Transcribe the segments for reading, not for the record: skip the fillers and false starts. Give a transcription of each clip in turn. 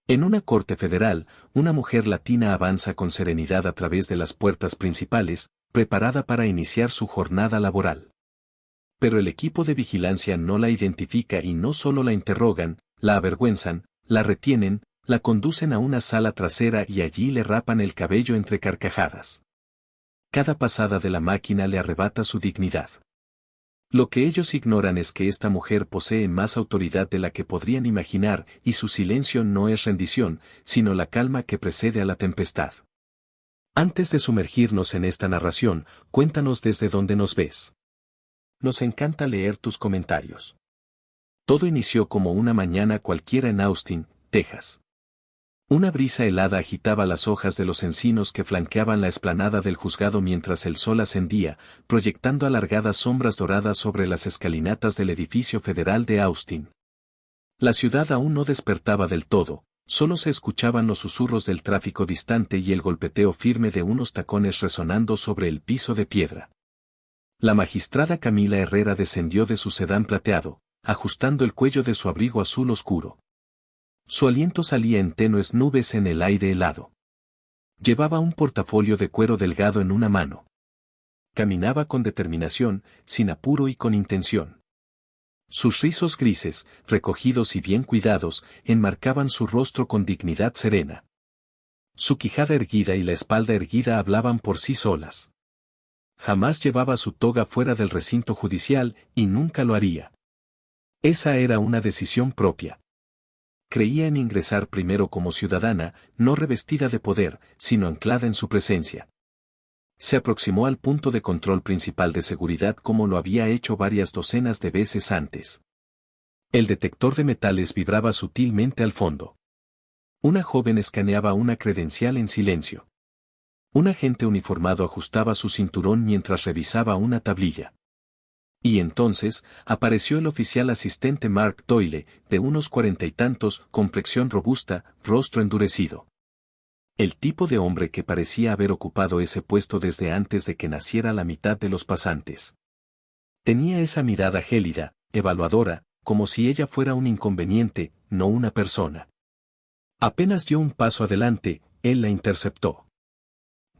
En una corte federal, una mujer latina avanza con serenidad a través de las puertas principales, preparada para iniciar su jornada laboral. Pero el equipo de vigilancia no la identifica y no solo la interrogan, la avergüenzan, la retienen, la conducen a una sala trasera y allí le rapan el cabello entre carcajadas. Cada pasada de la máquina le arrebata su dignidad. Lo que ellos ignoran es que esta mujer posee más autoridad de la que podrían imaginar y su silencio no es rendición, sino la calma que precede a la tempestad. Antes de sumergirnos en esta narración, cuéntanos desde dónde nos ves. Nos encanta leer tus comentarios. Todo inició como una mañana cualquiera en Austin, Texas. Una brisa helada agitaba las hojas de los encinos que flanqueaban la explanada del juzgado mientras el sol ascendía, proyectando alargadas sombras doradas sobre las escalinatas del edificio federal de Austin. La ciudad aún no despertaba del todo, solo se escuchaban los susurros del tráfico distante y el golpeteo firme de unos tacones resonando sobre el piso de piedra. La magistrada Camila Herrera descendió de su sedán plateado, ajustando el cuello de su abrigo azul oscuro. Su aliento salía en tenues nubes en el aire helado. Llevaba un portafolio de cuero delgado en una mano. Caminaba con determinación, sin apuro y con intención. Sus rizos grises, recogidos y bien cuidados, enmarcaban su rostro con dignidad serena. Su quijada erguida y la espalda erguida hablaban por sí solas. Jamás llevaba su toga fuera del recinto judicial y nunca lo haría. Esa era una decisión propia. Creía en ingresar primero como ciudadana, no revestida de poder, sino anclada en su presencia. Se aproximó al punto de control principal de seguridad como lo había hecho varias docenas de veces antes. El detector de metales vibraba sutilmente al fondo. Una joven escaneaba una credencial en silencio. Un agente uniformado ajustaba su cinturón mientras revisaba una tablilla. Y entonces, apareció el oficial asistente Mark Doyle, de unos 40 y tantos, complexión robusta, rostro endurecido. El tipo de hombre que parecía haber ocupado ese puesto desde antes de que naciera la mitad de los pasantes. Tenía esa mirada gélida, evaluadora, como si ella fuera un inconveniente, no una persona. Apenas dio un paso adelante, él la interceptó.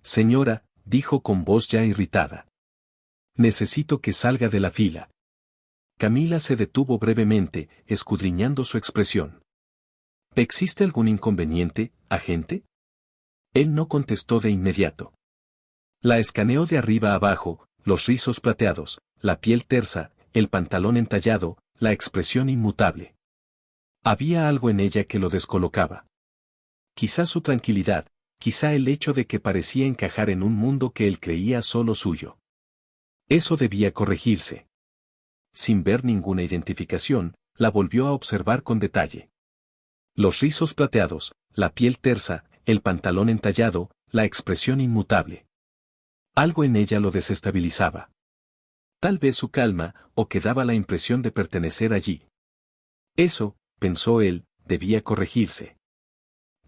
Señora, dijo con voz ya irritada. Necesito que salga de la fila. Camila se detuvo brevemente, escudriñando su expresión. ¿Existe algún inconveniente, agente? Él no contestó de inmediato. La escaneó de arriba a abajo, los rizos plateados, la piel tersa, el pantalón entallado, la expresión inmutable. Había algo en ella que lo descolocaba. Quizá su tranquilidad, quizá el hecho de que parecía encajar en un mundo que él creía solo suyo. Eso debía corregirse. Sin ver ninguna identificación, la volvió a observar con detalle. Los rizos plateados, la piel tersa, el pantalón entallado, la expresión inmutable. Algo en ella lo desestabilizaba. Tal vez su calma, o que daba la impresión de pertenecer allí. Eso, pensó él, debía corregirse.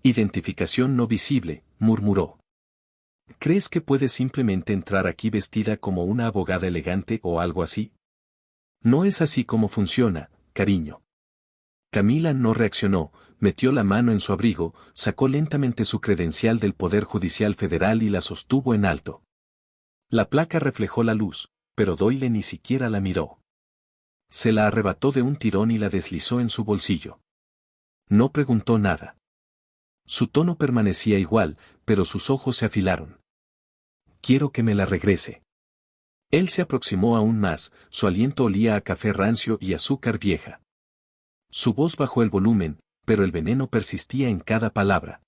Identificación no visible, murmuró. ¿Crees que puedes simplemente entrar aquí vestida como una abogada elegante o algo así? No es así como funciona, cariño. Camila no reaccionó, metió la mano en su abrigo, sacó lentamente su credencial del Poder Judicial Federal y la sostuvo en alto. La placa reflejó la luz, pero Doyle ni siquiera la miró. Se la arrebató de un tirón y la deslizó en su bolsillo. No preguntó nada. Su tono permanecía igual, pero sus ojos se afilaron. Quiero que me la regrese. Él se aproximó aún más, su aliento olía a café rancio y azúcar vieja. Su voz bajó el volumen, pero el veneno persistía en cada palabra.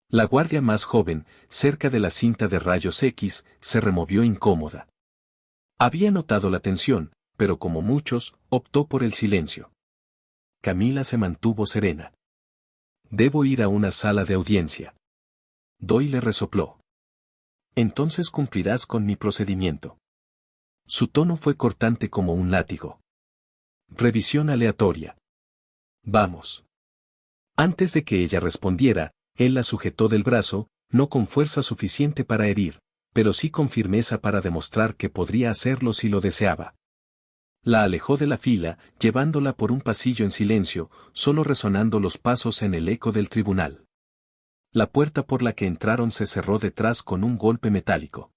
La guardia más joven, cerca de la cinta de rayos X, se removió incómoda. Había notado la tensión, pero como muchos, optó por el silencio. Camila se mantuvo serena. Debo ir a una sala de audiencia. Doyle resopló. Entonces cumplirás con mi procedimiento. Su tono fue cortante como un látigo. Revisión aleatoria. Vamos. Antes de que ella respondiera, él la sujetó del brazo, no con fuerza suficiente para herir, pero sí con firmeza para demostrar que podría hacerlo si lo deseaba. La alejó de la fila, llevándola por un pasillo en silencio, solo resonando los pasos en el eco del tribunal. La puerta por la que entraron se cerró detrás con un golpe metálico.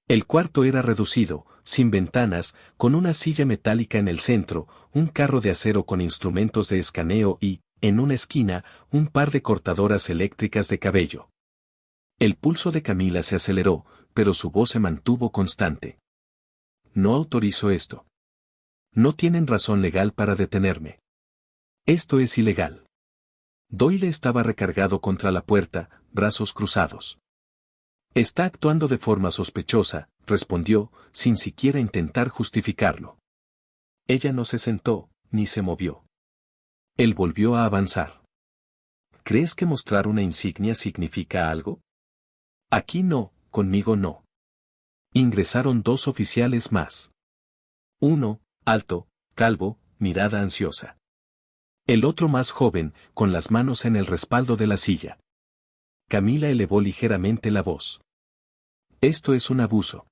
El cuarto era reducido, sin ventanas, con una silla metálica en el centro, un carro de acero con instrumentos de escaneo y, en una esquina, un par de cortadoras eléctricas de cabello. El pulso de Camila se aceleró, pero su voz se mantuvo constante. No autorizo esto. No tienen razón legal para detenerme. Esto es ilegal. Doyle estaba recargado contra la puerta, brazos cruzados. Está actuando de forma sospechosa, respondió, sin siquiera intentar justificarlo. Ella no se sentó, ni se movió. Él volvió a avanzar. ¿Crees que mostrar una insignia significa algo? Aquí no, conmigo no. Ingresaron dos oficiales más. Uno, alto, calvo, mirada ansiosa. El otro más joven, con las manos en el respaldo de la silla. Camila elevó ligeramente la voz. Esto es un abuso.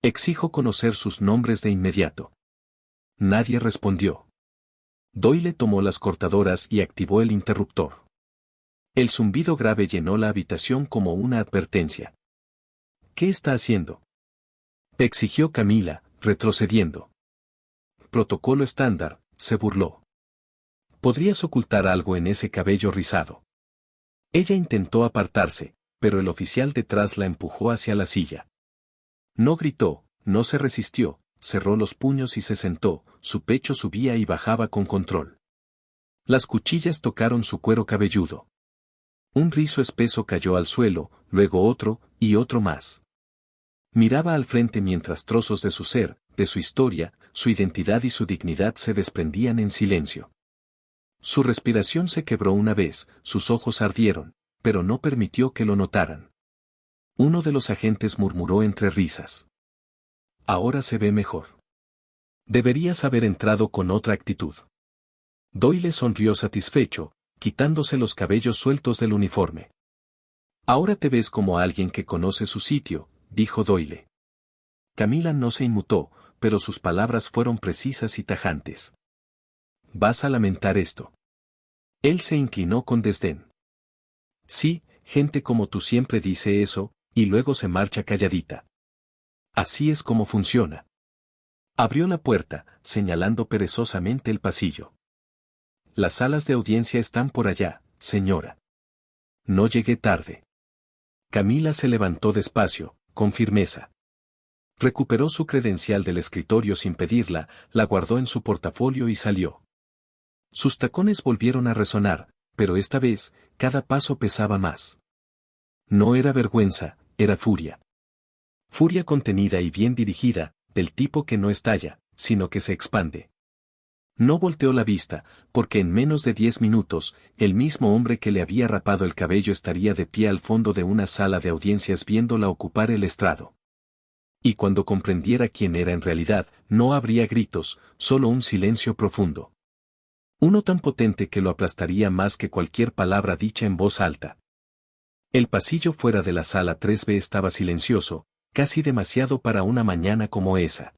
Exijo conocer sus nombres de inmediato. Nadie respondió. Doyle tomó las cortadoras y activó el interruptor. El zumbido grave llenó la habitación como una advertencia. ¿Qué está haciendo?, exigió Camila, retrocediendo. Protocolo estándar, se burló. Podrías ocultar algo en ese cabello rizado. Ella intentó apartarse, pero el oficial detrás la empujó hacia la silla. No gritó, no se resistió, cerró los puños y se sentó, su pecho subía y bajaba con control. Las cuchillas tocaron su cuero cabelludo. Un rizo espeso cayó al suelo, luego otro, y otro más. Miraba al frente mientras trozos de su ser, de su historia, su identidad y su dignidad se desprendían en silencio. Su respiración se quebró una vez, sus ojos ardieron, pero no permitió que lo notaran. Uno de los agentes murmuró entre risas. Ahora se ve mejor. Deberías haber entrado con otra actitud. Doyle sonrió satisfecho, quitándose los cabellos sueltos del uniforme. Ahora te ves como alguien que conoce su sitio, dijo Doyle. Camila no se inmutó, pero sus palabras fueron precisas y tajantes. Vas a lamentar esto. Él se inclinó con desdén. Sí, gente como tú siempre dice eso, y luego se marcha calladita. Así es como funciona. Abrió la puerta, señalando perezosamente el pasillo. Las salas de audiencia están por allá, señora. No llegué tarde. Camila se levantó despacio, con firmeza. Recuperó su credencial del escritorio sin pedirla, la guardó en su portafolio y salió. Sus tacones volvieron a resonar, pero esta vez, cada paso pesaba más. No era vergüenza, era furia. Furia contenida y bien dirigida, del tipo que no estalla, sino que se expande. No volteó la vista, porque en menos de 10 minutos, el mismo hombre que le había rapado el cabello estaría de pie al fondo de una sala de audiencias viéndola ocupar el estrado. Y cuando comprendiera quién era en realidad, no habría gritos, solo un silencio profundo. Uno tan potente que lo aplastaría más que cualquier palabra dicha en voz alta. El pasillo fuera de la sala 3B estaba silencioso, casi demasiado para una mañana como esa.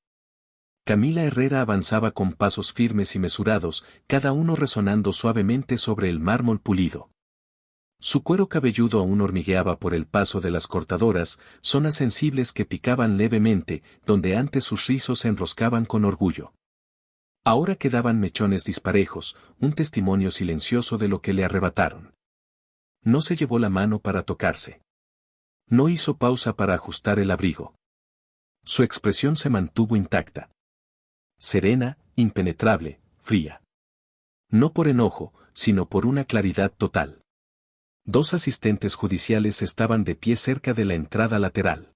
Camila Herrera avanzaba con pasos firmes y mesurados, cada uno resonando suavemente sobre el mármol pulido. Su cuero cabelludo aún hormigueaba por el paso de las cortadoras, zonas sensibles que picaban levemente, donde antes sus rizos se enroscaban con orgullo. Ahora quedaban mechones disparejos, un testimonio silencioso de lo que le arrebataron. No se llevó la mano para tocarse. No hizo pausa para ajustar el abrigo. Su expresión se mantuvo intacta. Serena, impenetrable, fría. No por enojo, sino por una claridad total. Dos asistentes judiciales estaban de pie cerca de la entrada lateral.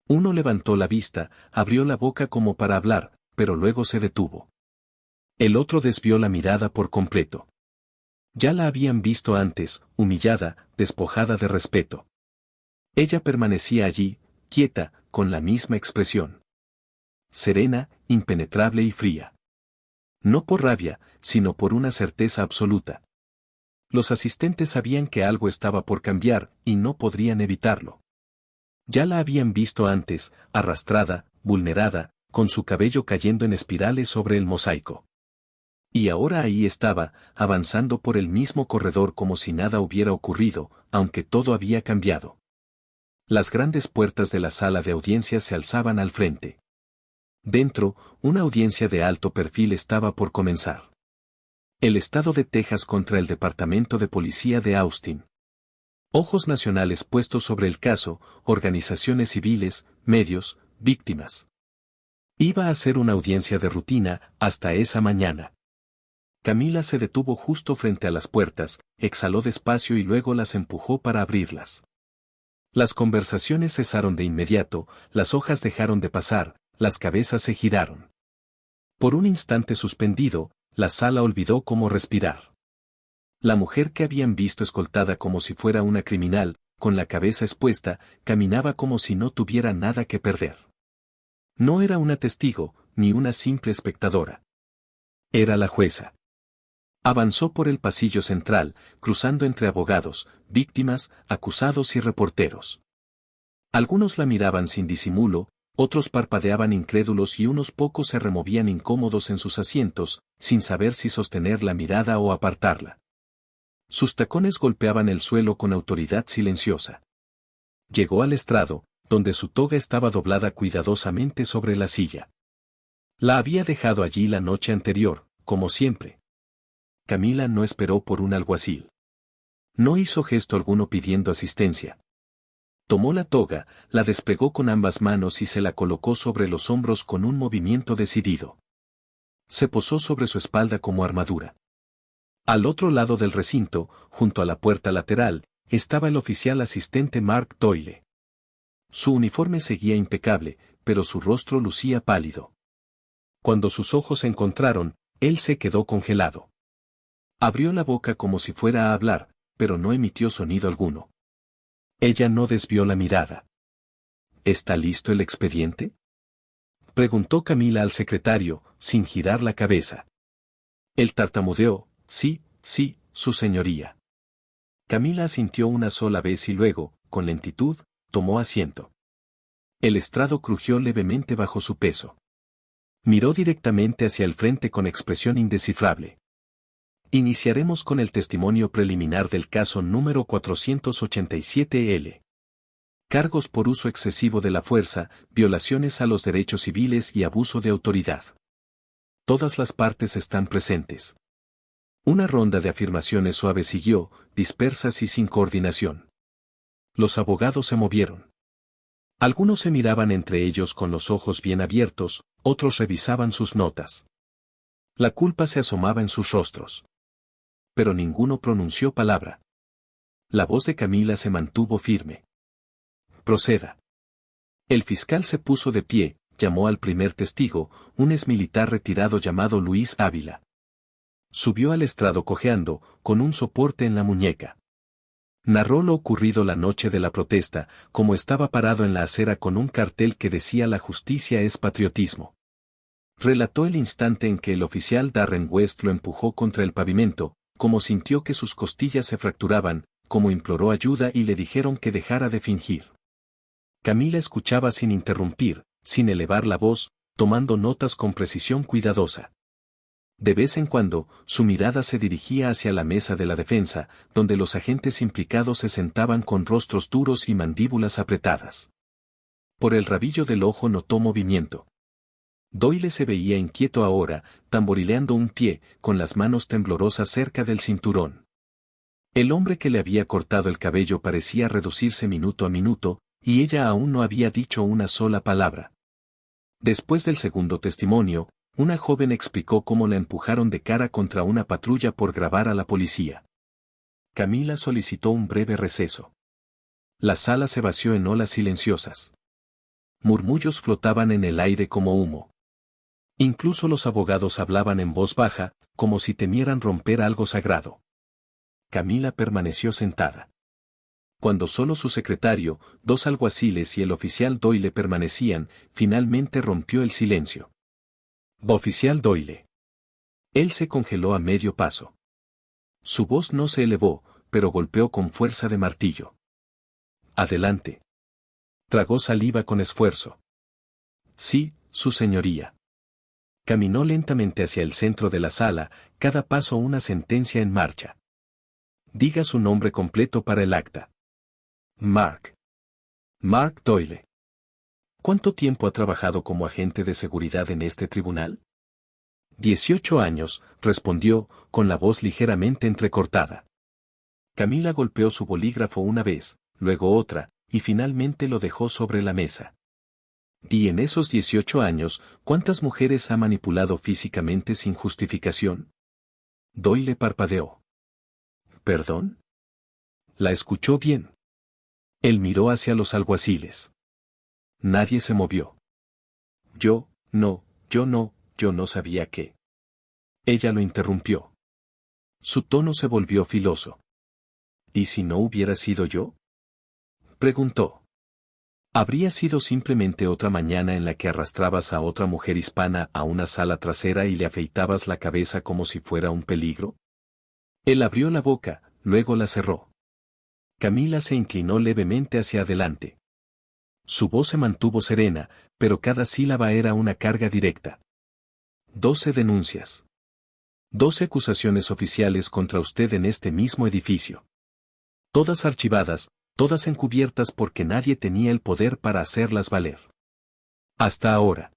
Uno levantó la vista, abrió la boca como para hablar, pero luego se detuvo. El otro desvió la mirada por completo. Ya la habían visto antes, humillada, despojada de respeto. Ella permanecía allí, quieta, con la misma expresión. Serena, impenetrable y fría. No por rabia, sino por una certeza absoluta. Los asistentes sabían que algo estaba por cambiar, y no podrían evitarlo. Ya la habían visto antes, arrastrada, vulnerada, con su cabello cayendo en espirales sobre el mosaico. Y ahora ahí estaba, avanzando por el mismo corredor como si nada hubiera ocurrido, aunque todo había cambiado. Las grandes puertas de la sala de audiencias se alzaban al frente. Dentro, una audiencia de alto perfil estaba por comenzar. El estado de Texas contra el Departamento de Policía de Austin. Ojos nacionales puestos sobre el caso, organizaciones civiles, medios, víctimas. Iba a ser una audiencia de rutina, hasta esa mañana. Camila se detuvo justo frente a las puertas, exhaló despacio y luego las empujó para abrirlas. Las conversaciones cesaron de inmediato, las hojas dejaron de pasar, las cabezas se giraron. Por un instante suspendido, la sala olvidó cómo respirar. La mujer que habían visto escoltada como si fuera una criminal, con la cabeza expuesta, caminaba como si no tuviera nada que perder. No era una testigo, ni una simple espectadora. Era la jueza. Avanzó por el pasillo central, cruzando entre abogados, víctimas, acusados y reporteros. Algunos la miraban sin disimulo, otros parpadeaban incrédulos y unos pocos se removían incómodos en sus asientos, sin saber si sostener la mirada o apartarla. Sus tacones golpeaban el suelo con autoridad silenciosa. Llegó al estrado, donde su toga estaba doblada cuidadosamente sobre la silla. La había dejado allí la noche anterior, como siempre. Camila no esperó por un alguacil. No hizo gesto alguno pidiendo asistencia. Tomó la toga, la desplegó con ambas manos y se la colocó sobre los hombros con un movimiento decidido. Se posó sobre su espalda como armadura. Al otro lado del recinto, junto a la puerta lateral, estaba el oficial asistente Mark Doyle. Su uniforme seguía impecable, pero su rostro lucía pálido. Cuando sus ojos se encontraron, él se quedó congelado. Abrió la boca como si fuera a hablar, pero no emitió sonido alguno. Ella no desvió la mirada. ¿Está listo el expediente?, preguntó Camila al secretario, sin girar la cabeza. Él tartamudeó, sí, su señoría. Camila asintió una sola vez y luego, con lentitud, tomó asiento. El estrado crujió levemente bajo su peso. Miró directamente hacia el frente con expresión indescifrable. Iniciaremos con el testimonio preliminar del caso número 487L. Cargos por uso excesivo de la fuerza, violaciones a los derechos civiles y abuso de autoridad. Todas las partes están presentes. Una ronda de afirmaciones suaves siguió, dispersas y sin coordinación. Los abogados se movieron. Algunos se miraban entre ellos con los ojos bien abiertos, otros revisaban sus notas. La culpa se asomaba en sus rostros. Pero ninguno pronunció palabra. La voz de Camila se mantuvo firme. Proceda. El fiscal se puso de pie, llamó al primer testigo, un exmilitar retirado llamado Luis Ávila. Subió al estrado cojeando, con un soporte en la muñeca. Narró lo ocurrido la noche de la protesta, como estaba parado en la acera con un cartel que decía "La justicia es patriotismo". Relató el instante en que el oficial Darren West lo empujó contra el pavimento, como sintió que sus costillas se fracturaban, como imploró ayuda y le dijeron que dejara de fingir. Camila escuchaba sin interrumpir, sin elevar la voz, tomando notas con precisión cuidadosa. De vez en cuando, su mirada se dirigía hacia la mesa de la defensa, donde los agentes implicados se sentaban con rostros duros y mandíbulas apretadas. Por el rabillo del ojo notó movimiento. Doyle se veía inquieto ahora, tamborileando un pie, con las manos temblorosas cerca del cinturón. El hombre que le había cortado el cabello parecía reducirse minuto a minuto, y ella aún no había dicho una sola palabra. Después del segundo testimonio, una joven explicó cómo la empujaron de cara contra una patrulla por grabar a la policía. Camila solicitó un breve receso. La sala se vació en olas silenciosas. Murmullos flotaban en el aire como humo. Incluso los abogados hablaban en voz baja, como si temieran romper algo sagrado. Camila permaneció sentada. Cuando solo su secretario, dos alguaciles y el oficial Doyle permanecían, finalmente rompió el silencio. Oficial Doyle. Él se congeló a medio paso. Su voz no se elevó, pero golpeó con fuerza de martillo. Adelante. Tragó saliva con esfuerzo. Sí, su señoría. Caminó lentamente hacia el centro de la sala, cada paso una sentencia en marcha. Diga su nombre completo para el acta. Mark. Mark Doyle. ¿Cuánto tiempo ha trabajado como agente de seguridad en este tribunal? 18 años, respondió, con la voz ligeramente entrecortada. Camila golpeó su bolígrafo una vez, luego otra, y finalmente lo dejó sobre la mesa. ¿Y en esos 18 años, cuántas mujeres ha manipulado físicamente sin justificación? Doyle parpadeó. ¿Perdón? La escuchó bien. Él miró hacia los alguaciles. Nadie se movió. Yo no sabía qué. Ella lo interrumpió. Su tono se volvió filoso. ¿Y si no hubiera sido yo? Preguntó. ¿Habría sido simplemente otra mañana en la que arrastrabas a otra mujer hispana a una sala trasera y le afeitabas la cabeza como si fuera un peligro? Él abrió la boca, luego la cerró. Camila se inclinó levemente hacia adelante. Su voz se mantuvo serena, pero cada sílaba era una carga directa. 12 denuncias. 12 acusaciones oficiales contra usted en este mismo edificio. Todas archivadas, todas encubiertas porque nadie tenía el poder para hacerlas valer. Hasta ahora.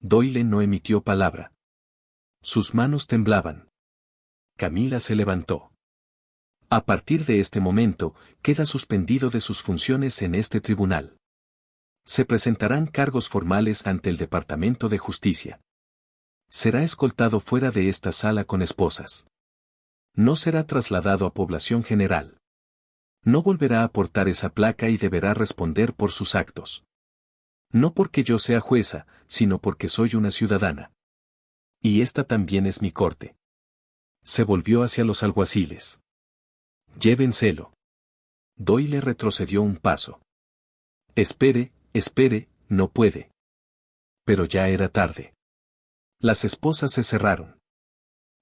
Doyle no emitió palabra. Sus manos temblaban. Camila se levantó. A partir de este momento, queda suspendido de sus funciones en este tribunal. Se presentarán cargos formales ante el Departamento de Justicia. Será escoltado fuera de esta sala con esposas. No será trasladado a población general. No volverá a portar esa placa y deberá responder por sus actos. No porque yo sea jueza, sino porque soy una ciudadana. Y esta también es mi corte. Se volvió hacia los alguaciles. Llévenselo. Doyle retrocedió un paso. Espere, no puede. Pero ya era tarde. Las esposas se cerraron.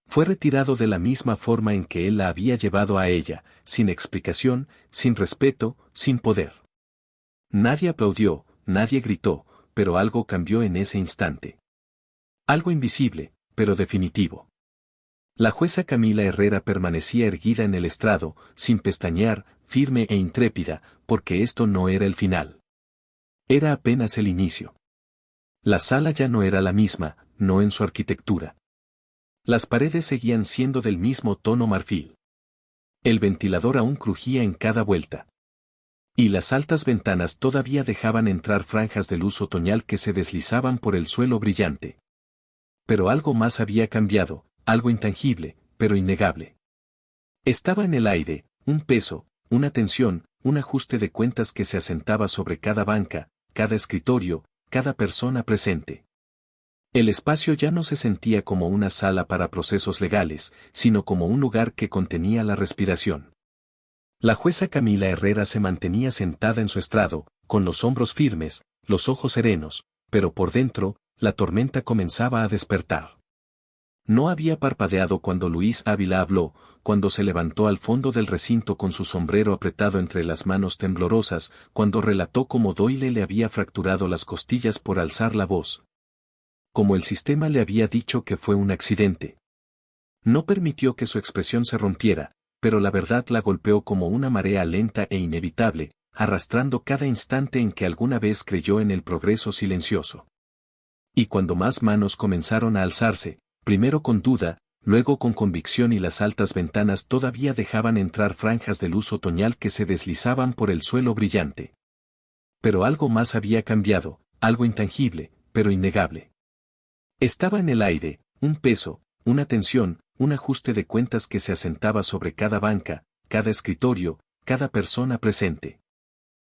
Fue retirado de la misma forma en que él la había llevado a ella, sin explicación, sin respeto, sin poder. Nadie aplaudió, nadie gritó, pero algo cambió en ese instante. Algo invisible, pero definitivo. La jueza Camila Herrera permanecía erguida en el estrado, sin pestañear, firme e intrépida, porque esto no era el final. Era apenas el inicio. La sala ya no era la misma, no en su arquitectura. Las paredes seguían siendo del mismo tono marfil. El ventilador aún crujía en cada vuelta. Y las altas ventanas todavía dejaban entrar franjas de luz otoñal que se deslizaban por el suelo brillante. Pero algo más había cambiado, algo intangible, pero innegable. Estaba en el aire, un peso, una tensión, un ajuste de cuentas que se asentaba sobre cada banca, cada escritorio, cada persona presente. El espacio ya no se sentía como una sala para procesos legales, sino como un lugar que contenía la respiración. La jueza Camila Herrera se mantenía sentada en su estrado, con los hombros firmes, los ojos serenos, pero por dentro, la tormenta comenzaba a despertar. No había parpadeado cuando Luis Ávila habló, cuando se levantó al fondo del recinto con su sombrero apretado entre las manos temblorosas, cuando relató cómo Doyle le había fracturado las costillas por alzar la voz. Como el sistema le había dicho que fue un accidente. No permitió que su expresión se rompiera, pero la verdad la golpeó como una marea lenta e inevitable, arrastrando cada instante en que alguna vez creyó en el progreso silencioso. Y cuando más manos comenzaron a alzarse, primero con duda, luego con convicción y las altas ventanas todavía dejaban entrar franjas de luz otoñal que se deslizaban por el suelo brillante. Pero algo más había cambiado, algo intangible, pero innegable. Estaba en el aire, un peso, una tensión, un ajuste de cuentas que se asentaba sobre cada banca, cada escritorio, cada persona presente.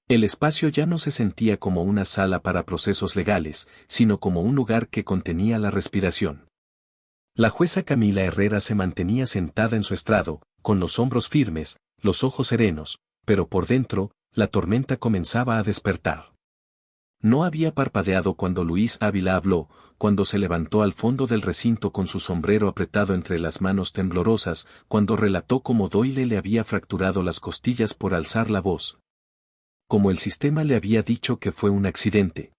El espacio ya no se sentía como una sala para procesos legales, sino como un lugar que contenía la respiración. La jueza Camila Herrera se mantenía sentada en su estrado, con los hombros firmes, los ojos serenos, pero por dentro, la tormenta comenzaba a despertar. No había parpadeado cuando Luis Ávila habló, cuando se levantó al fondo del recinto con su sombrero apretado entre las manos temblorosas, cuando relató cómo Doyle le había fracturado las costillas por alzar la voz. Como el sistema le había dicho que fue un accidente.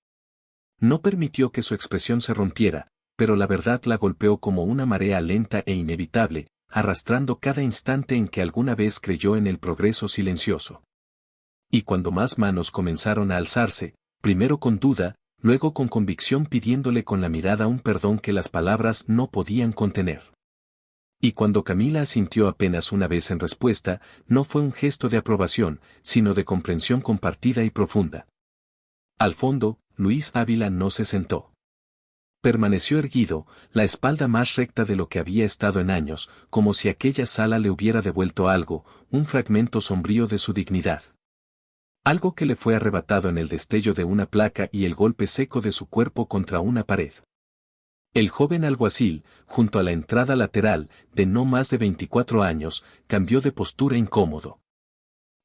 No permitió que su expresión se rompiera, pero la verdad la golpeó como una marea lenta e inevitable, arrastrando cada instante en que alguna vez creyó en el progreso silencioso. Y cuando más manos comenzaron a alzarse, primero con duda, luego con convicción pidiéndole con la mirada un perdón que las palabras no podían contener. Y cuando Camila asintió apenas una vez en respuesta, no fue un gesto de aprobación, sino de comprensión compartida y profunda. Al fondo, Luis Ávila no se sentó. Permaneció erguido, la espalda más recta de lo que había estado en años, como si aquella sala le hubiera devuelto algo, un fragmento sombrío de su dignidad. Algo que le fue arrebatado en el destello de una placa y el golpe seco de su cuerpo contra una pared. El joven alguacil, junto a la entrada lateral, de no más de 24 años, cambió de postura incómodo.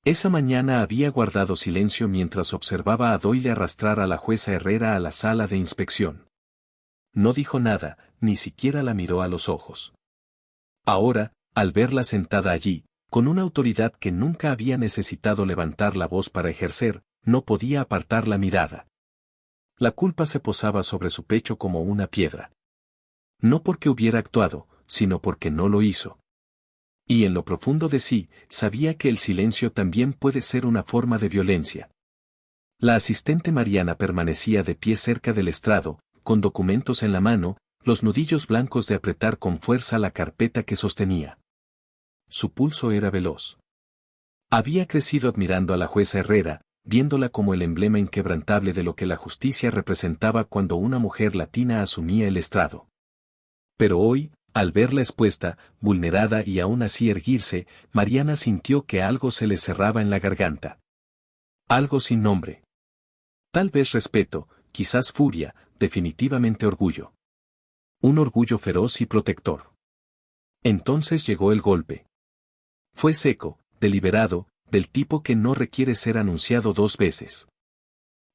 Esa mañana había guardado silencio mientras observaba a Doyle arrastrar a la jueza Herrera a la sala de inspección. No dijo nada, ni siquiera la miró a los ojos. Ahora, al verla sentada allí, con una autoridad que nunca había necesitado levantar la voz para ejercer, no podía apartar la mirada. La culpa se posaba sobre su pecho como una piedra. No porque hubiera actuado, sino porque no lo hizo. Y en lo profundo de sí, sabía que el silencio también puede ser una forma de violencia. La asistente Mariana permanecía de pie cerca del estrado, con documentos en la mano, los nudillos blancos de apretar con fuerza la carpeta que sostenía. Su pulso era veloz. Había crecido admirando a la jueza Herrera, viéndola como el emblema inquebrantable de lo que la justicia representaba cuando una mujer latina asumía el estrado. Pero hoy, al verla expuesta, vulnerada y aún así erguirse, Mariana sintió que algo se le cerraba en la garganta. Algo sin nombre. Tal vez respeto, quizás furia, definitivamente orgullo. Un orgullo feroz y protector. Entonces llegó el golpe. Fue seco, deliberado, del tipo que no requiere ser anunciado dos veces.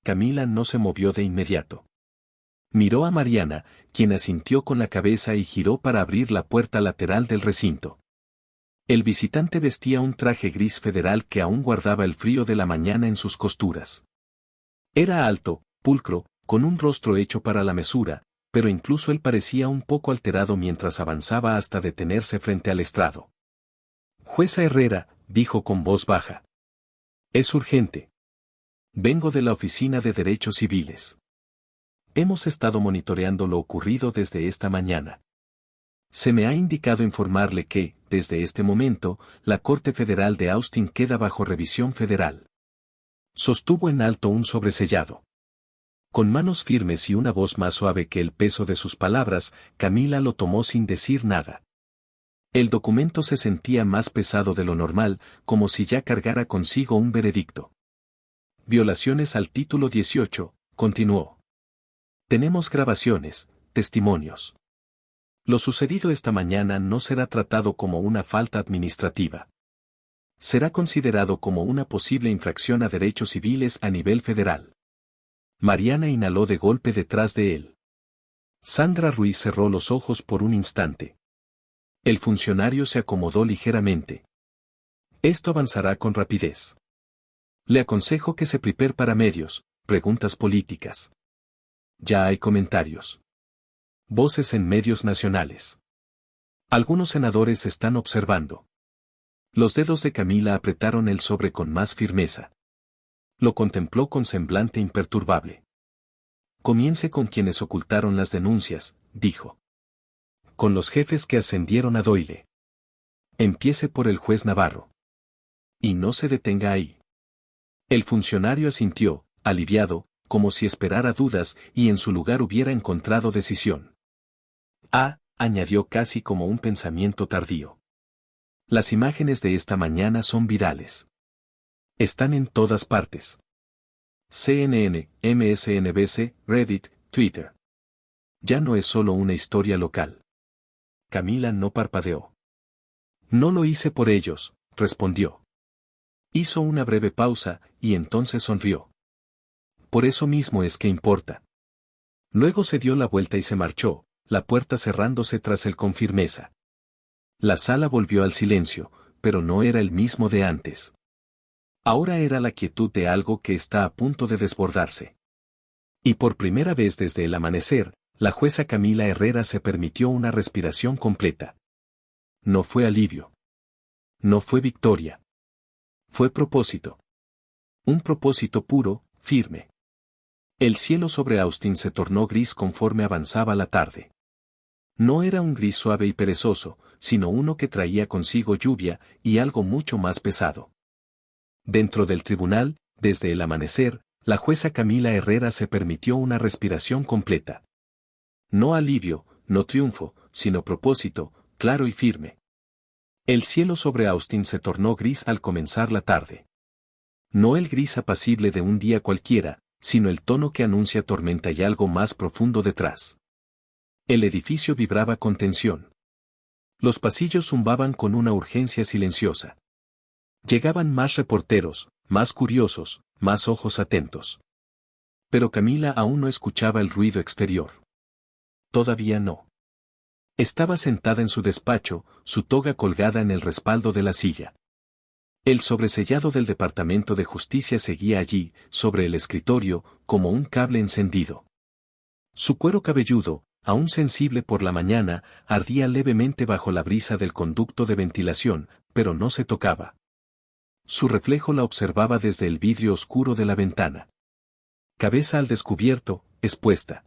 Camila no se movió de inmediato. Miró a Mariana, quien asintió con la cabeza y giró para abrir la puerta lateral del recinto. El visitante vestía un traje gris federal que aún guardaba el frío de la mañana en sus costuras. Era alto, pulcro, con un rostro hecho para la mesura, pero incluso él parecía un poco alterado mientras avanzaba hasta detenerse frente al estrado. Jueza Herrera, dijo con voz baja. Es urgente. Vengo de la Oficina de Derechos Civiles. Hemos estado monitoreando lo ocurrido desde esta mañana. Se me ha indicado informarle que, desde este momento, la Corte Federal de Austin queda bajo revisión federal. Sostuvo en alto un sobresellado. Con manos firmes y una voz más suave que el peso de sus palabras, Camila lo tomó sin decir nada. El documento se sentía más pesado de lo normal, como si ya cargara consigo un veredicto. Violaciones al título 18, continuó. Tenemos grabaciones, testimonios. Lo sucedido esta mañana no será tratado como una falta administrativa. Será considerado como una posible infracción a derechos civiles a nivel federal. Mariana inhaló de golpe detrás de él. Sandra Ruiz cerró los ojos por un instante. El funcionario se acomodó ligeramente. Esto avanzará con rapidez. Le aconsejo que se prepare para medios, preguntas políticas. Ya hay comentarios. Voces en medios nacionales. Algunos senadores están observando. Los dedos de Camila apretaron el sobre con más firmeza. Lo contempló con semblante imperturbable. Comience con quienes ocultaron las denuncias, dijo. Con los jefes que ascendieron a Doyle. Empiece por el juez Navarro. Y no se detenga ahí. El funcionario asintió, aliviado, como si esperara dudas y en su lugar hubiera encontrado decisión. Añadió casi como un pensamiento tardío. Las imágenes de esta mañana son virales. Están en todas partes. CNN, MSNBC, Reddit, Twitter. Ya no es solo una historia local. Camila no parpadeó. No lo hice por ellos, respondió. Hizo una breve pausa, y entonces sonrió. Por eso mismo es que importa. Luego se dio la vuelta y se marchó, la puerta cerrándose tras él con firmeza. La sala volvió al silencio, pero no era el mismo de antes. Ahora era la quietud de algo que está a punto de desbordarse. Y por primera vez desde el amanecer, la jueza Camila Herrera se permitió una respiración completa. No fue alivio. No fue victoria. Fue propósito. Un propósito puro, firme. El cielo sobre Austin se tornó gris conforme avanzaba la tarde. No era un gris suave y perezoso, sino uno que traía consigo lluvia y algo mucho más pesado. Dentro del tribunal, desde el amanecer, la jueza Camila Herrera se permitió una respiración completa. No alivio, no triunfo, sino propósito, claro y firme. El cielo sobre Austin se tornó gris al comenzar la tarde. No el gris apacible de un día cualquiera, sino el tono que anuncia tormenta y algo más profundo detrás. El edificio vibraba con tensión. Los pasillos zumbaban con una urgencia silenciosa. Llegaban más reporteros, más curiosos, más ojos atentos. Pero Camila aún no escuchaba el ruido exterior. Todavía no. Estaba sentada en su despacho, su toga colgada en el respaldo de la silla. El sobresellado del Departamento de Justicia seguía allí, sobre el escritorio, como un cable encendido. Su cuero cabelludo, aún sensible por la mañana, ardía levemente bajo la brisa del conducto de ventilación, pero no se tocaba. Su reflejo la observaba desde el vidrio oscuro de la ventana. Cabeza al descubierto, expuesta.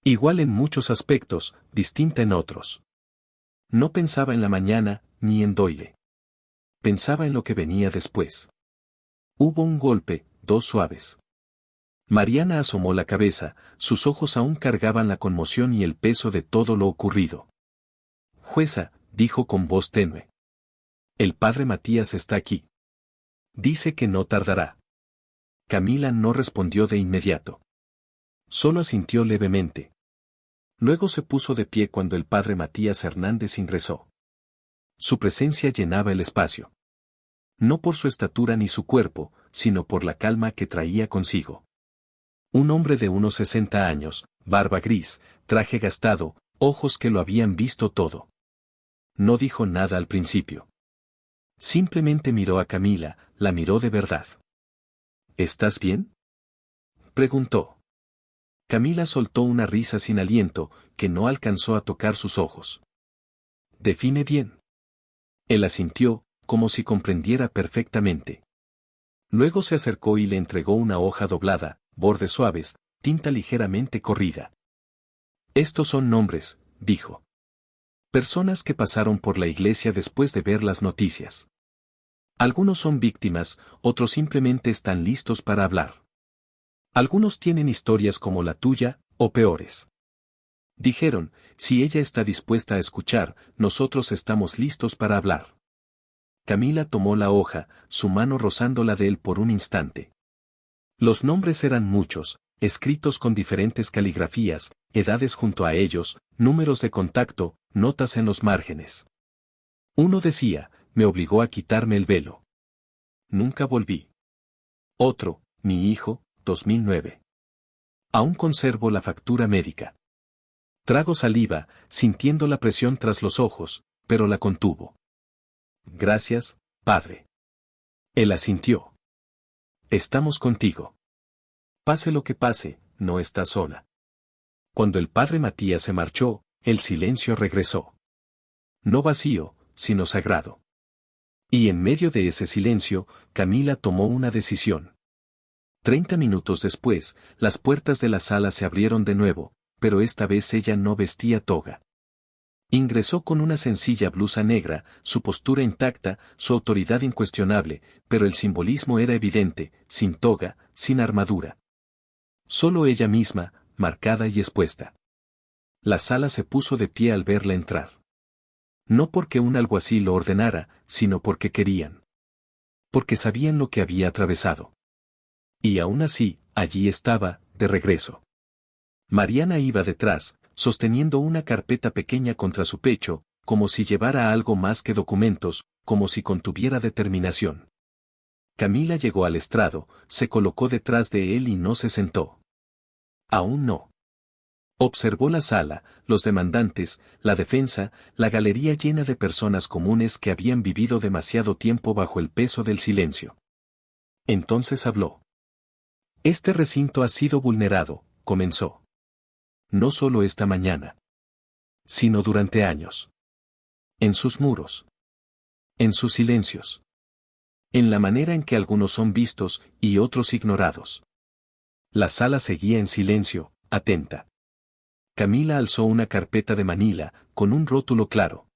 Igual en muchos aspectos, distinta en otros. No pensaba en la mañana, ni en Doyle. Pensaba en lo que venía después. Hubo un golpe, dos suaves. Mariana asomó la cabeza, sus ojos aún cargaban la conmoción y el peso de todo lo ocurrido. Jueza, dijo con voz tenue. El padre Matías está aquí. Dice que no tardará. Camila no respondió de inmediato. Solo asintió levemente. Luego se puso de pie cuando el padre Matías Hernández ingresó. Su presencia llenaba el espacio. No por su estatura ni su cuerpo, sino por la calma que traía consigo. Un hombre de unos 60 años, barba gris, traje gastado, ojos que lo habían visto todo. No dijo nada al principio. Simplemente miró a Camila, la miró de verdad. ¿Estás bien?, preguntó. Camila soltó una risa sin aliento, que no alcanzó a tocar sus ojos. Define bien. Él asintió, como si comprendiera perfectamente. Luego se acercó y le entregó una hoja doblada, bordes suaves, tinta ligeramente corrida. Estos son nombres, dijo. Personas que pasaron por la iglesia después de ver las noticias. Algunos son víctimas, otros simplemente están listos para hablar. Algunos tienen historias como la tuya, o peores. Dijeron, si ella está dispuesta a escuchar, nosotros estamos listos para hablar. Camila tomó la hoja, su mano rozándola de él por un instante. Los nombres eran muchos, escritos con diferentes caligrafías, edades junto a ellos, números de contacto, notas en los márgenes. Uno decía, me obligó a quitarme el velo. Nunca volví. Otro, mi hijo, 2009. Aún conservo la factura médica. Trago saliva, sintiendo la presión tras los ojos, pero la contuvo. Gracias, padre. Él asintió. Estamos contigo. Pase lo que pase, no estás sola. Cuando el padre Matías se marchó, el silencio regresó. No vacío, sino sagrado. Y en medio de ese silencio, Camila tomó una decisión. 30 minutos después, las puertas de la sala se abrieron de nuevo, pero esta vez ella no vestía toga. Ingresó con una sencilla blusa negra, su postura intacta, su autoridad incuestionable, pero el simbolismo era evidente, sin toga, sin armadura. Solo ella misma, marcada y expuesta. La sala se puso de pie al verla entrar. No porque un alguacil lo ordenara, sino porque querían. Porque sabían lo que había atravesado. Y aún así, allí estaba, de regreso. Mariana iba detrás, sosteniendo una carpeta pequeña contra su pecho, como si llevara algo más que documentos, como si contuviera determinación. Camila llegó al estrado, se colocó detrás de él y no se sentó. Aún no. Observó la sala, los demandantes, la defensa, la galería llena de personas comunes que habían vivido demasiado tiempo bajo el peso del silencio. Entonces habló. Este recinto ha sido vulnerado, comenzó. No solo esta mañana, sino durante años. En sus muros. En sus silencios. En la manera en que algunos son vistos y otros ignorados. La sala seguía en silencio, atenta. Camila alzó una carpeta de manila, con un rótulo claro.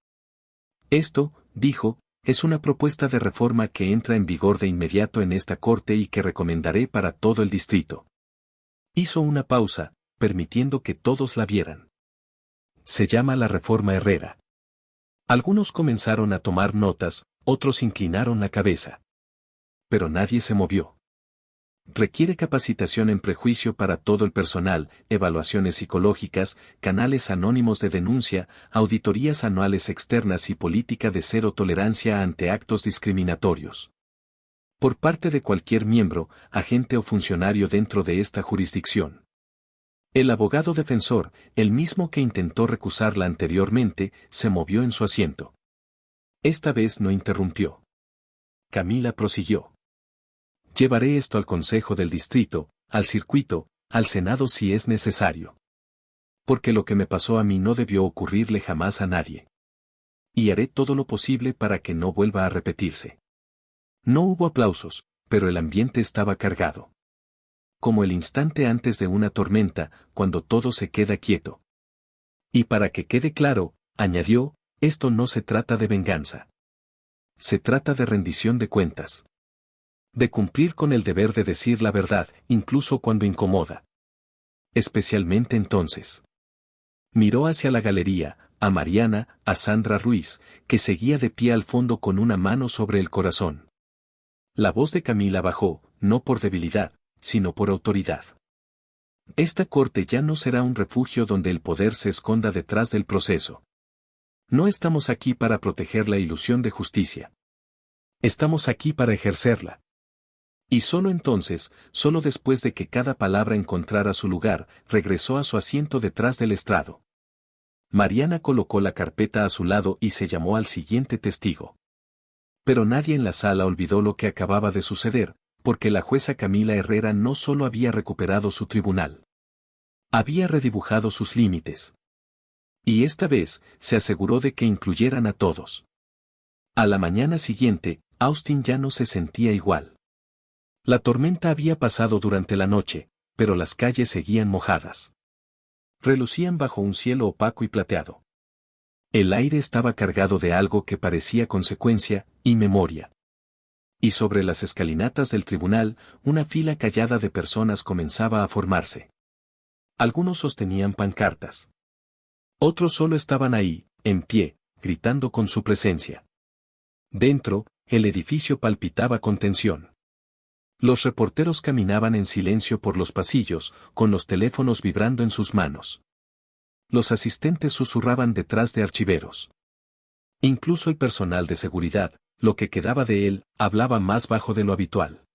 Esto, dijo, es una propuesta de reforma que entra en vigor de inmediato en esta corte y que recomendaré para todo el distrito. Hizo una pausa, permitiendo que todos la vieran. Se llama la reforma Herrera. Algunos comenzaron a tomar notas, otros inclinaron la cabeza. Pero nadie se movió. Requiere capacitación en prejuicio para todo el personal, evaluaciones psicológicas, canales anónimos de denuncia, auditorías anuales externas y política de cero tolerancia ante actos discriminatorios. Por parte de cualquier miembro, agente o funcionario dentro de esta jurisdicción. El abogado defensor, el mismo que intentó recusarla anteriormente, se movió en su asiento. Esta vez no interrumpió. Camila prosiguió. Llevaré esto al Consejo del Distrito, al circuito, al Senado si es necesario. Porque lo que me pasó a mí no debió ocurrirle jamás a nadie. Y haré todo lo posible para que no vuelva a repetirse. No hubo aplausos, pero el ambiente estaba cargado. Como el instante antes de una tormenta, cuando todo se queda quieto. Y para que quede claro, añadió, esto no se trata de venganza. Se trata de rendición de cuentas. De cumplir con el deber de decir la verdad, incluso cuando incomoda. Especialmente entonces. Miró hacia la galería, a Mariana, a Sandra Ruiz, que seguía de pie al fondo con una mano sobre el corazón. La voz de Camila bajó, no por debilidad, sino por autoridad. Esta corte ya no será un refugio donde el poder se esconda detrás del proceso. No estamos aquí para proteger la ilusión de justicia. Estamos aquí para ejercerla. Y solo entonces, solo después de que cada palabra encontrara su lugar, regresó a su asiento detrás del estrado. Mariana colocó la carpeta a su lado y se llamó al siguiente testigo. Pero nadie en la sala olvidó lo que acababa de suceder, porque la jueza Camila Herrera no solo había recuperado su tribunal. Había redibujado sus límites. Y esta vez, se aseguró de que incluyeran a todos. A la mañana siguiente, Austin ya no se sentía igual. La tormenta había pasado durante la noche, pero las calles seguían mojadas. Relucían bajo un cielo opaco y plateado. El aire estaba cargado de algo que parecía consecuencia y memoria. Y sobre las escalinatas del tribunal, una fila callada de personas comenzaba a formarse. Algunos sostenían pancartas. Otros solo estaban ahí, en pie, gritando con su presencia. Dentro, el edificio palpitaba con tensión. Los reporteros caminaban en silencio por los pasillos, con los teléfonos vibrando en sus manos. Los asistentes susurraban detrás de archiveros. Incluso el personal de seguridad, lo que quedaba de él, hablaba más bajo de lo habitual.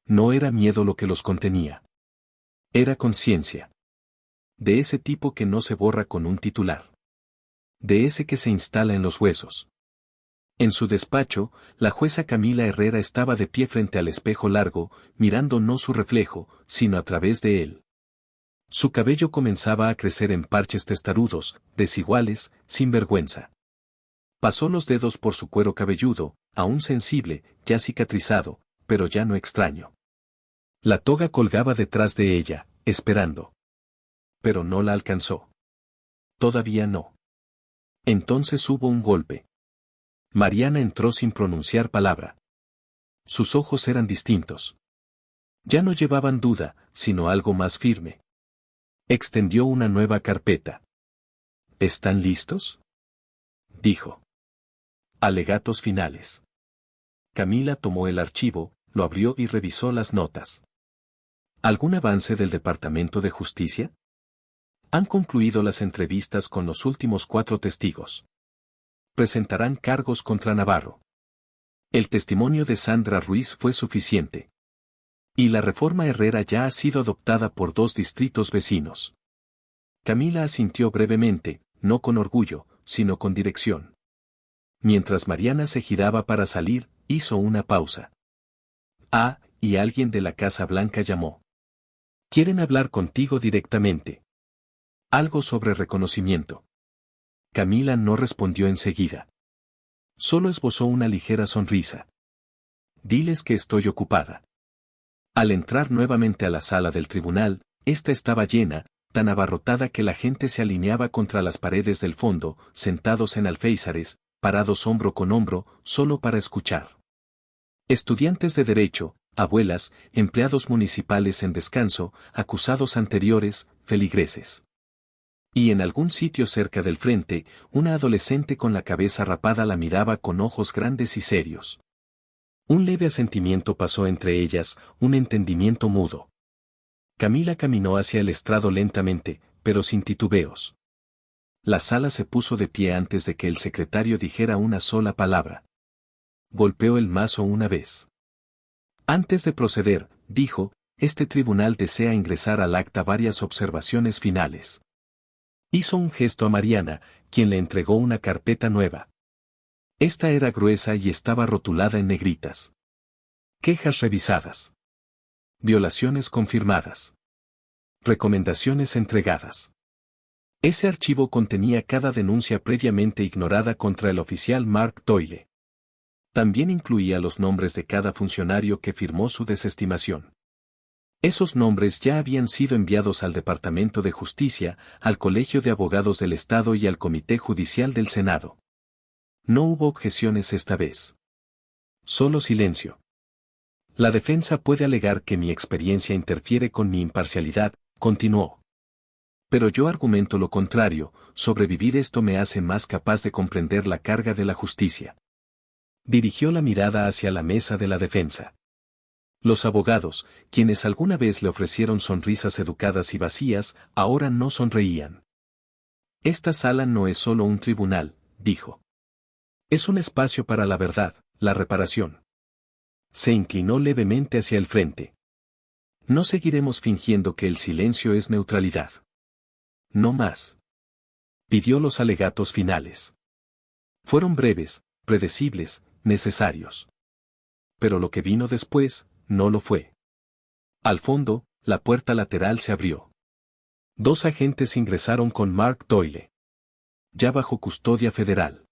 No era miedo lo que los contenía. Era conciencia. De ese tipo que no se borra con un titular. De ese que se instala en los huesos. En su despacho, la jueza Camila Herrera estaba de pie frente al espejo largo, mirando no su reflejo, sino a través de él. Su cabello comenzaba a crecer en parches testarudos, desiguales, sin vergüenza. Pasó los dedos por su cuero cabelludo, aún sensible, ya cicatrizado, pero ya no extraño. La toga colgaba detrás de ella, esperando. Pero no la alcanzó. Todavía no. Entonces hubo un golpe. Mariana entró sin pronunciar palabra. Sus ojos eran distintos. Ya no llevaban duda, sino algo más firme. Extendió una nueva carpeta. ¿Están listos?, dijo. Alegatos finales. Camila tomó el archivo, lo abrió y revisó las notas. ¿Algún avance del Departamento de Justicia? Han concluido las entrevistas con los últimos 4 testigos. Presentarán cargos contra Navarro. El testimonio de Sandra Ruiz fue suficiente. Y la reforma Herrera ya ha sido adoptada por 2 distritos vecinos. Camila asintió brevemente, no con orgullo, sino con dirección. Mientras Mariana se giraba para salir, hizo una pausa. Y alguien de la Casa Blanca llamó. Quieren hablar contigo directamente. Algo sobre reconocimiento. Camila no respondió enseguida. Solo esbozó una ligera sonrisa. Diles que estoy ocupada. Al entrar nuevamente a la sala del tribunal, esta estaba llena, tan abarrotada que la gente se alineaba contra las paredes del fondo, sentados en alféizares, parados hombro con hombro, solo para escuchar. Estudiantes de derecho, abuelas, empleados municipales en descanso, acusados anteriores, feligreses. Y en algún sitio cerca del frente, una adolescente con la cabeza rapada la miraba con ojos grandes y serios. Un leve asentimiento pasó entre ellas, un entendimiento mudo. Camila caminó hacia el estrado lentamente, pero sin titubeos. La sala se puso de pie antes de que el secretario dijera una sola palabra. Golpeó el mazo una vez. Antes de proceder, dijo, este tribunal desea ingresar al acta varias observaciones finales. Hizo un gesto a Mariana, quien le entregó una carpeta nueva. Esta era gruesa y estaba rotulada en negritas. Quejas revisadas. Violaciones confirmadas. Recomendaciones entregadas. Ese archivo contenía cada denuncia previamente ignorada contra el oficial Mark Doyle. También incluía los nombres de cada funcionario que firmó su desestimación. Esos nombres ya habían sido enviados al Departamento de Justicia, al Colegio de Abogados del Estado y al Comité Judicial del Senado. No hubo objeciones esta vez. Solo silencio. La defensa puede alegar que mi experiencia interfiere con mi imparcialidad, continuó. Pero yo argumento lo contrario, sobrevivir esto me hace más capaz de comprender la carga de la justicia. Dirigió la mirada hacia la mesa de la defensa. Los abogados, quienes alguna vez le ofrecieron sonrisas educadas y vacías, ahora no sonreían. Esta sala no es solo un tribunal, dijo. Es un espacio para la verdad, la reparación. Se inclinó levemente hacia el frente. No seguiremos fingiendo que el silencio es neutralidad. No más. Pidió los alegatos finales. Fueron breves, predecibles, necesarios. Pero lo que vino después, no lo fue. Al fondo, la puerta lateral se abrió. 2 agentes ingresaron con Mark Doyle. Ya bajo custodia federal.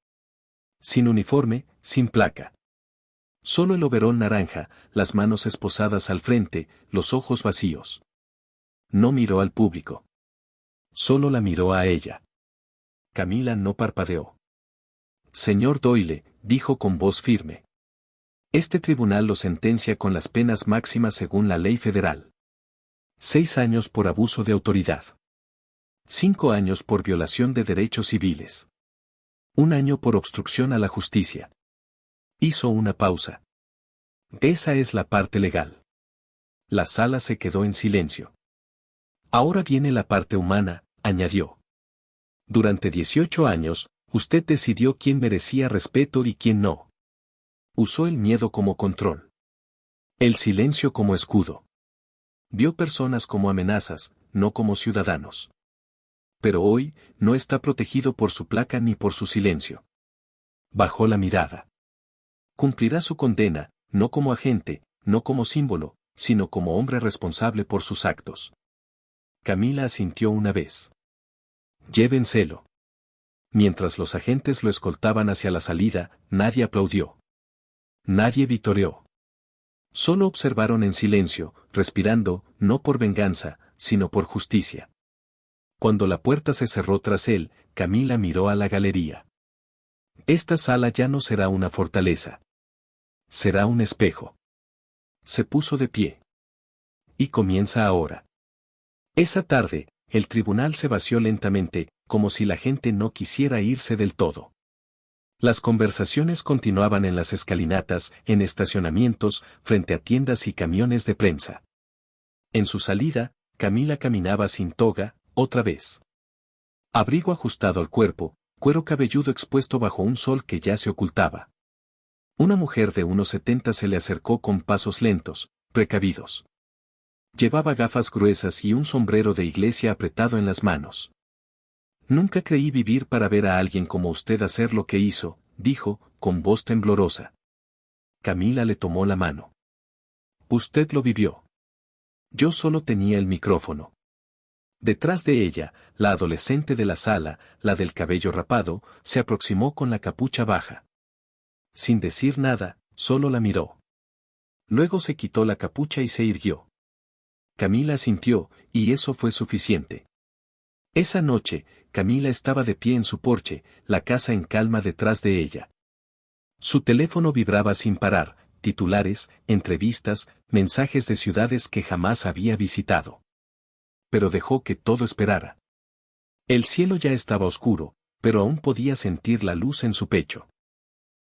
Sin uniforme, sin placa. Solo el overol naranja, las manos esposadas al frente, los ojos vacíos. No miró al público. Solo la miró a ella. Camila no parpadeó. Señor Doyle, dijo con voz firme. Este tribunal lo sentencia con las penas máximas según la ley federal. 6 años por abuso de autoridad. 5 años por violación de derechos civiles. 1 año por obstrucción a la justicia. Hizo una pausa. Esa es la parte legal. La sala se quedó en silencio. Ahora viene la parte humana, añadió. Durante 18 años, usted decidió quién merecía respeto y quién no. Usó el miedo como control. El silencio como escudo. Vio personas como amenazas, no como ciudadanos. Pero hoy, no está protegido por su placa ni por su silencio. Bajó la mirada. Cumplirá su condena, no como agente, no como símbolo, sino como hombre responsable por sus actos. Camila asintió una vez. Llévenselo. Mientras los agentes lo escoltaban hacia la salida, nadie aplaudió. Nadie vitoreó. Solo observaron en silencio, respirando, no por venganza, sino por justicia. Cuando la puerta se cerró tras él, Camila miró a la galería. Esta sala ya no será una fortaleza. Será un espejo. Se puso de pie. Y comienza ahora. Esa tarde, el tribunal se vació lentamente, como si la gente no quisiera irse del todo. Las conversaciones continuaban en las escalinatas, en estacionamientos, frente a tiendas y camiones de prensa. En su salida, Camila caminaba sin toga, otra vez. Abrigo ajustado al cuerpo, cuero cabelludo expuesto bajo un sol que ya se ocultaba. Una mujer de unos 70 se le acercó con pasos lentos, precavidos. Llevaba gafas gruesas y un sombrero de iglesia apretado en las manos. Nunca creí vivir para ver a alguien como usted hacer lo que hizo, dijo, con voz temblorosa. Camila le tomó la mano. Usted lo vivió. Yo solo tenía el micrófono. Detrás de ella, la adolescente de la sala, la del cabello rapado, se aproximó con la capucha baja. Sin decir nada, solo la miró. Luego se quitó la capucha y se irguió. Camila asintió, y eso fue suficiente. Esa noche, Camila estaba de pie en su porche, la casa en calma detrás de ella. Su teléfono vibraba sin parar, titulares, entrevistas, mensajes de ciudades que jamás había visitado. Pero dejó que todo esperara. El cielo ya estaba oscuro, pero aún podía sentir la luz en su pecho.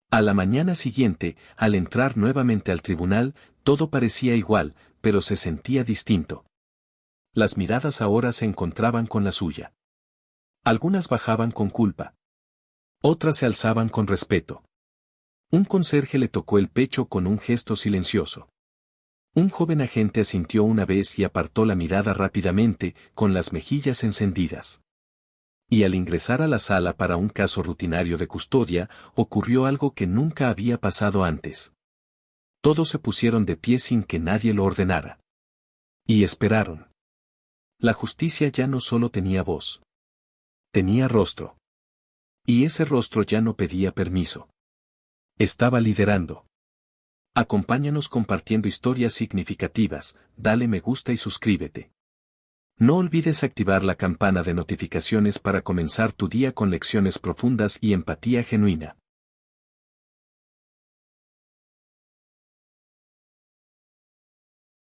A la mañana siguiente, al entrar nuevamente al tribunal, todo parecía igual, pero se sentía distinto. Las miradas ahora se encontraban con la suya. Algunas bajaban con culpa. Otras se alzaban con respeto. Un conserje le tocó el pecho con un gesto silencioso. Un joven agente asintió una vez y apartó la mirada rápidamente, con las mejillas encendidas. Y al ingresar a la sala para un caso rutinario de custodia, ocurrió algo que nunca había pasado antes. Todos se pusieron de pie sin que nadie lo ordenara. Y esperaron. La justicia ya no solo tenía voz. Tenía rostro. Y ese rostro ya no pedía permiso. Estaba liderando. Acompáñanos compartiendo historias significativas, dale me gusta y suscríbete. No olvides activar la campana de notificaciones para comenzar tu día con lecciones profundas y empatía genuina.